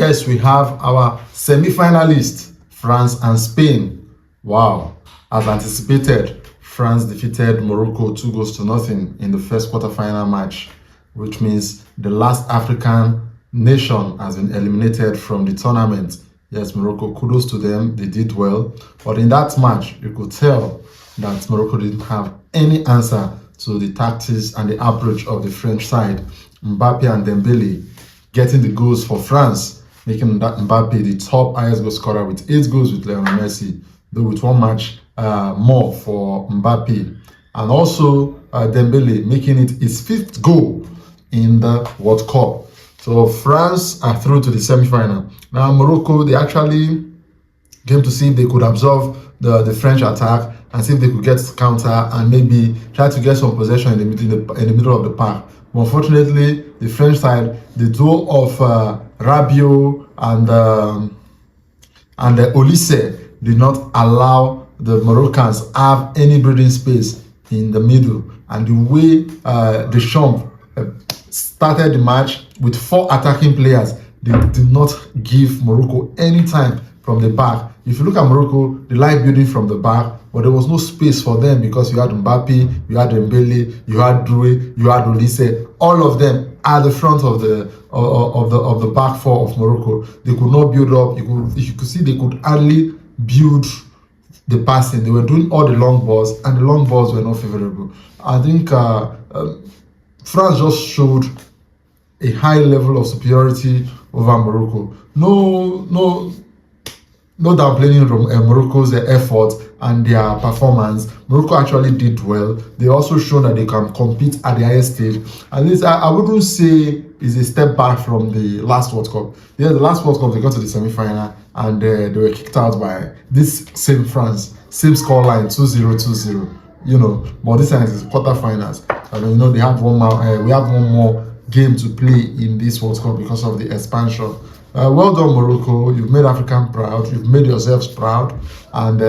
Yes, we have our semi-finalists, France and Spain. Wow. As anticipated, France defeated Morocco 2-0 in the first quarter-final match, which means the last African nation has been eliminated from the tournament. Yes, Morocco, kudos to them. They did well. But in that match, you could tell that Morocco didn't have any answer to the tactics and the approach of the French side. Mbappe and Dembele getting the goals for France, making that Mbappe the top highest goal scorer with 8 goals with Lionel Messi, though with one match more for Mbappe. And also Dembele making it his 5th goal in the World Cup. So France are through to the semi-final. Now Morocco, they actually came to see if they could absorb the French attack and see if they could get counter and maybe try to get some possession in the middle of the park. But unfortunately, the French side, the duo of Rabiot and Olise did not allow the Moroccans have any breathing space in the middle. And the way Deschamps started the match with 4 attacking players, they did not give Morocco any time from the back. If you look at Morocco, they like building from the back, but there was no space for them because you had Mbappe, you had Dembele, you had Doué, you had Olise. All of them at the front of the back four of Morocco. They could not build up. You could see they could hardly build the passing. They were doing all the long balls, and the long balls were not favorable. I think France just showed a high level of superiority over Morocco. No downplaying Morocco's effort and their performance. Morocco actually did well. They also shown that they can compete at the highest stage. At least I wouldn't say it's a step back from the last World Cup. Yeah, the last World Cup they got to the semi-final and they were kicked out by this same France, same scoreline 2-0, 2-0. You know, but this time it's quarterfinals. And you know they have one more. We have one more game to play in this World Cup because of the expansion. Well done, Morocco. You've made Africa proud. You've made yourselves proud. And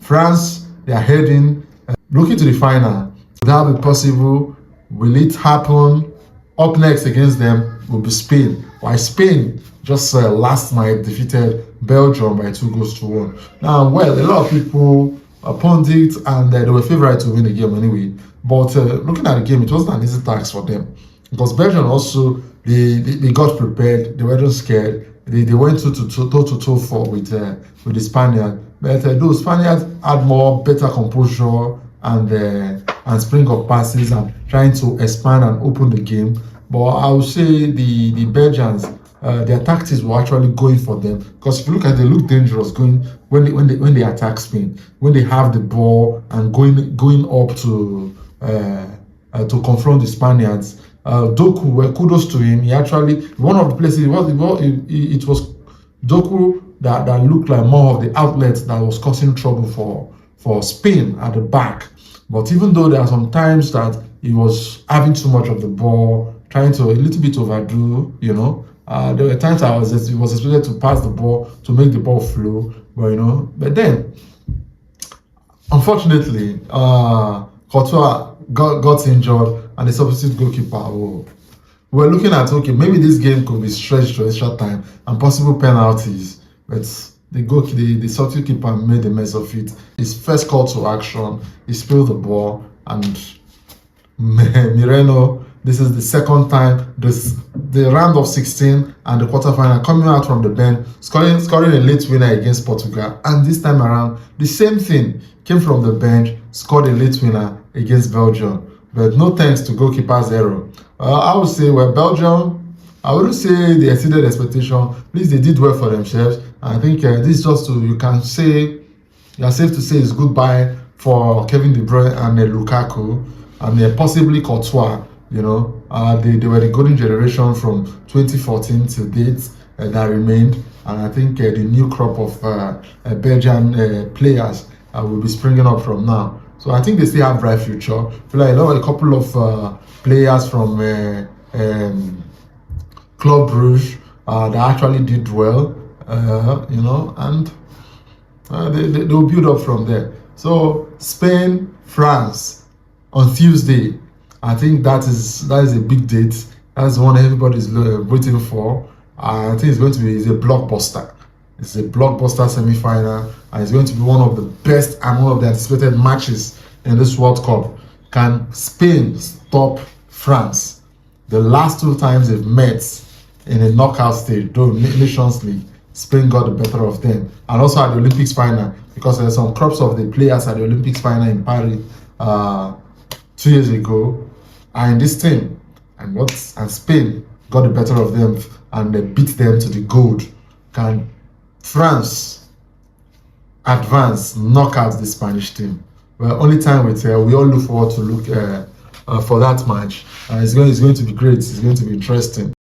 France, they are heading, looking to the final. Would that be possible? Will it happen? Up next against them will be Spain. While Spain just last night defeated Belgium by 2-1. Now, well, a lot of people pundits and they were favourite to win the game anyway. But looking at the game, it wasn't an easy task for them. Because Belgium also, they got prepared, they weren't scared. They went toe-to-toe for with the Spaniards. But those Spaniards had better composure and spring of passes and trying to expand and open the game. But I would say the Belgians, their tactics were actually going for them. Because if you look at it, they look dangerous going when they attack Spain, when they have the ball and going up to confront the Spaniards. Doku, well, kudos to him. He actually, one of the places, it was Doku that looked like more of the outlet that was causing trouble for Spain at the back. But even though there are some times that he was having too much of the ball, trying to a little bit overdo, you know, there were times he was expected to pass the ball to make the ball flow, but then, unfortunately, Courtois got injured and the substitute goalkeeper. We're looking at, okay, maybe this game could be stretched to extra time and possible penalties, but the substitute keeper made a mess of it. His first call to action, he spilled the ball, and Moreno, this is the second time the round of 16 and the quarterfinal coming out from the bench, scoring a late winner against Portugal, and this time around the same thing, came from the bench, scored a late winner against Belgium. But no thanks to goalkeeper's error. I would say, well, Belgium, I wouldn't say they exceeded expectation. At least they did well for themselves. I think this is just you are safe to say it's goodbye for Kevin De Bruyne and Lukaku and possibly Courtois. You know, they were the golden generation from 2014 to date that remained. And I think the new crop of Belgian players will be springing up from now. So I think they still have bright future. I feel like a couple of players from Club Brugge that actually did well, and they'll build up from there. So Spain, France on Tuesday. I think that is a big date. That's one everybody's waiting for. I think it's going to be a blockbuster. It's a blockbuster semi-final, and it's going to be one of the best and one of the anticipated matches in this World Cup. Can Spain stop France? The last 2 times they've met in a knockout stage, though Nations League, Spain got the better of them. And also at the Olympics final, because there's some crops of the players at the Olympics final in Paris 2 years ago are in this team. And Spain got the better of them and they beat them to the gold. Can France advance, knock out the Spanish team? Well, only time will tell. We all look forward to look for that match. It's going to be great. It's going to be interesting.